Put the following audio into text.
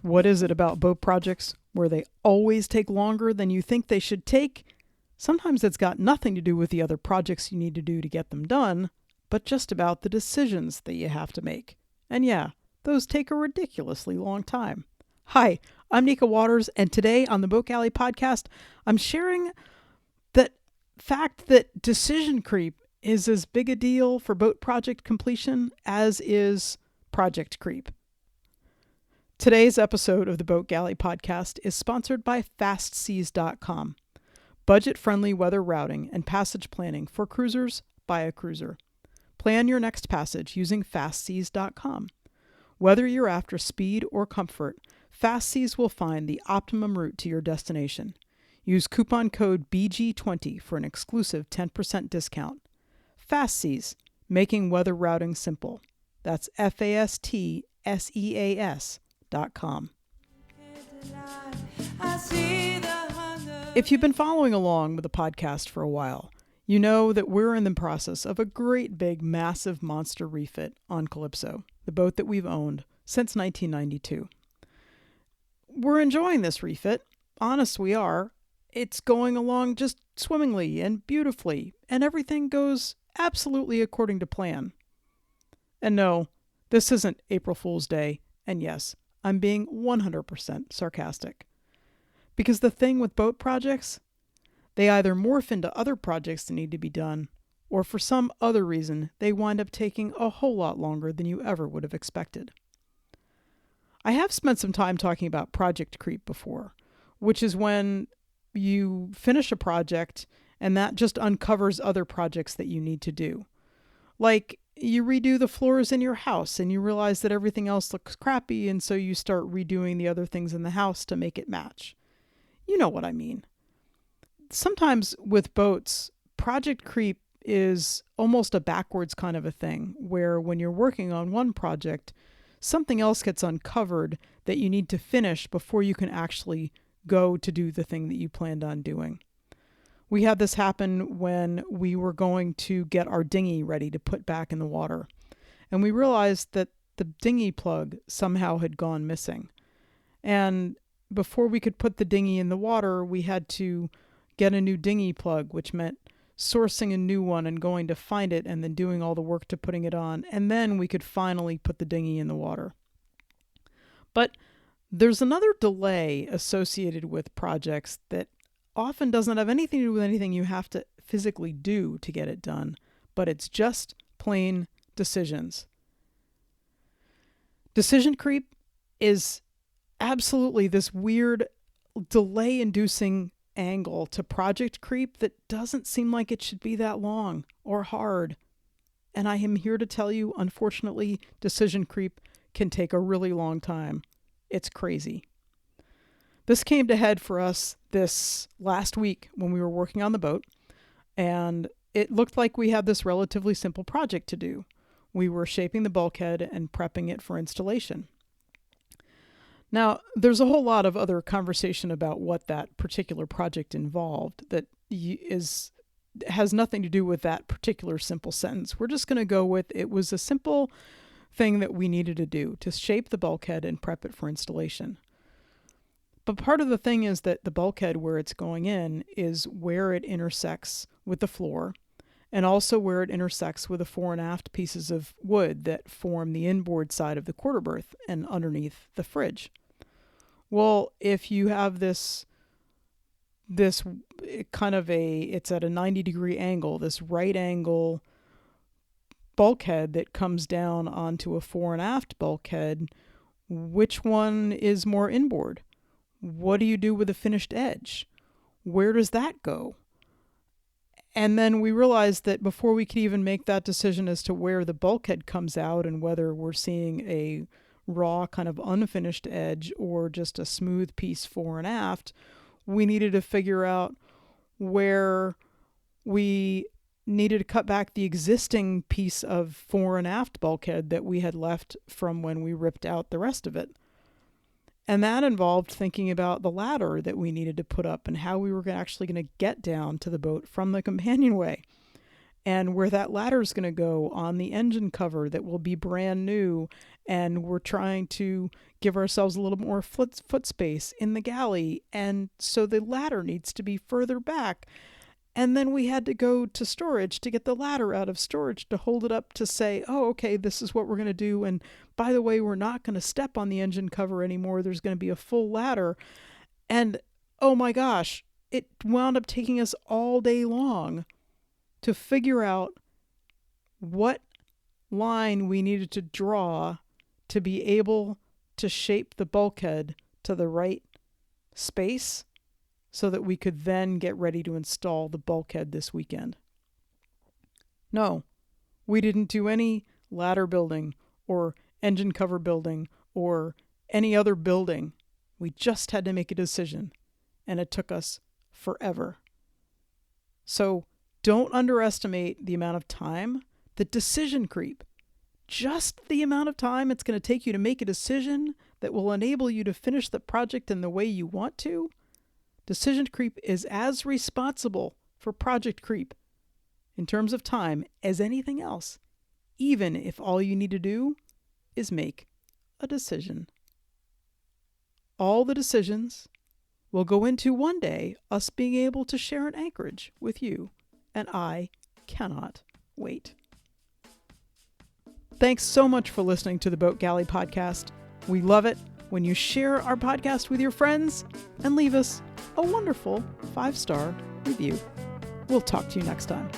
What is it about boat projects where they always take longer than you think they should take? Sometimes it's got nothing to do with the other projects you need to do to get them done, but just about the decisions that you have to make. And yeah, those take a ridiculously long time. Hi, I'm Nika Waters, and today on the Boat Galley podcast, I'm sharing that fact that decision creep is as big a deal for boat project completion as is project creep. Today's episode of the Boat Galley podcast is sponsored by FastSeas.com, budget-friendly weather routing and passage planning for cruisers by a cruiser. Plan your next passage using FastSeas.com. Whether you're after speed or comfort, FastSeas will find the optimum route to your destination. Use coupon code BG20 for an exclusive 10% discount. FastSeas, making weather routing simple. That's FastSeas.com. If you've been following along with the podcast for a while, you know that we're in the process of a great big massive monster refit on Calypso, the boat that we've owned since 1992. We're enjoying this refit. Honest, we are. It's going along just swimmingly and beautifully, and everything goes absolutely according to plan. And no, this isn't April Fool's Day, and yes, I'm being 100% sarcastic. Because the thing with boat projects, they either morph into other projects that need to be done, or for some other reason, they wind up taking a whole lot longer than you ever would have expected. I have spent some time talking about project creep before, which is when you finish a project and that just uncovers other projects that you need to do. Like, you redo the floors in your house and you realize that everything else looks crappy, and so you start redoing the other things in the house to make it match. You know what I mean. Sometimes with boats, project creep is almost a backwards kind of a thing, where when you're working on one project, something else gets uncovered that you need to finish before you can actually go to do the thing that you planned on doing. We had this happen when we were going to get our dinghy ready to put back in the water. And we realized that the dinghy plug somehow had gone missing. And before we could put the dinghy in the water, we had to get a new dinghy plug, which meant sourcing a new one and going to find it and then doing all the work to putting it on. And then we could finally put the dinghy in the water. But there's another delay associated with projects that often doesn't have anything to do with anything you have to physically do to get it done, but it's just plain decisions. Decision creep is absolutely this weird delay-inducing angle to project creep that doesn't seem like it should be that long or hard. And I am here to tell you, unfortunately, decision creep can take a really long time. It's crazy. This came to head for us this last week when we were working on the boat, and it looked like we had this relatively simple project to do. We were shaping the bulkhead and prepping it for installation. Now, there's a whole lot of other conversation about what that particular project involved that has nothing to do with that particular simple sentence. We're just going to go with it was a simple thing that we needed to do to shape the bulkhead and prep it for installation. But part of the thing is that the bulkhead where it's going in is where it intersects with the floor, and also where it intersects with the fore and aft pieces of wood that form the inboard side of the quarter berth and underneath the fridge. Well, if you have this kind of it's at a 90-degree angle, this right angle bulkhead that comes down onto a fore and aft bulkhead, which one is more inboard? What do you do with the finished edge? Where does that go? And then we realized that before we could even make that decision as to where the bulkhead comes out and whether we're seeing a raw kind of unfinished edge or just a smooth piece fore and aft, we needed to figure out where we needed to cut back the existing piece of fore and aft bulkhead that we had left from when we ripped out the rest of it. And that involved thinking about the ladder that we needed to put up and how we were actually going to get down to the boat from the companionway. and where that ladder is going to go on the engine cover that will be brand new, and we're trying to give ourselves a little more foot space in the galley, and so the ladder needs to be further back. And then we had to go to storage to get the ladder out of storage to hold it up to say, oh, okay, this is what we're going to do. And by the way, we're not going to step on the engine cover anymore. There's going to be a full ladder. And oh my gosh, it wound up taking us all day long to figure out what line we needed to draw to be able to shape the bulkhead to the right space, so that we could then get ready to install the bulkhead this weekend. No, we didn't do any ladder building or engine cover building or any other building. We just had to make a decision, and it took us forever. So don't underestimate the amount of time, the decision creep, just the amount of time it's going to take you to make a decision that will enable you to finish the project in the way you want to. Decision creep is as responsible for project creep in terms of time as anything else, even if all you need to do is make a decision. All the decisions will go into one day us being able to share an anchorage with you, and I cannot wait. Thanks so much for listening to the Boat Galley podcast. We love it when you share our podcast with your friends and leave us a wonderful 5-star review. We'll talk to you next time.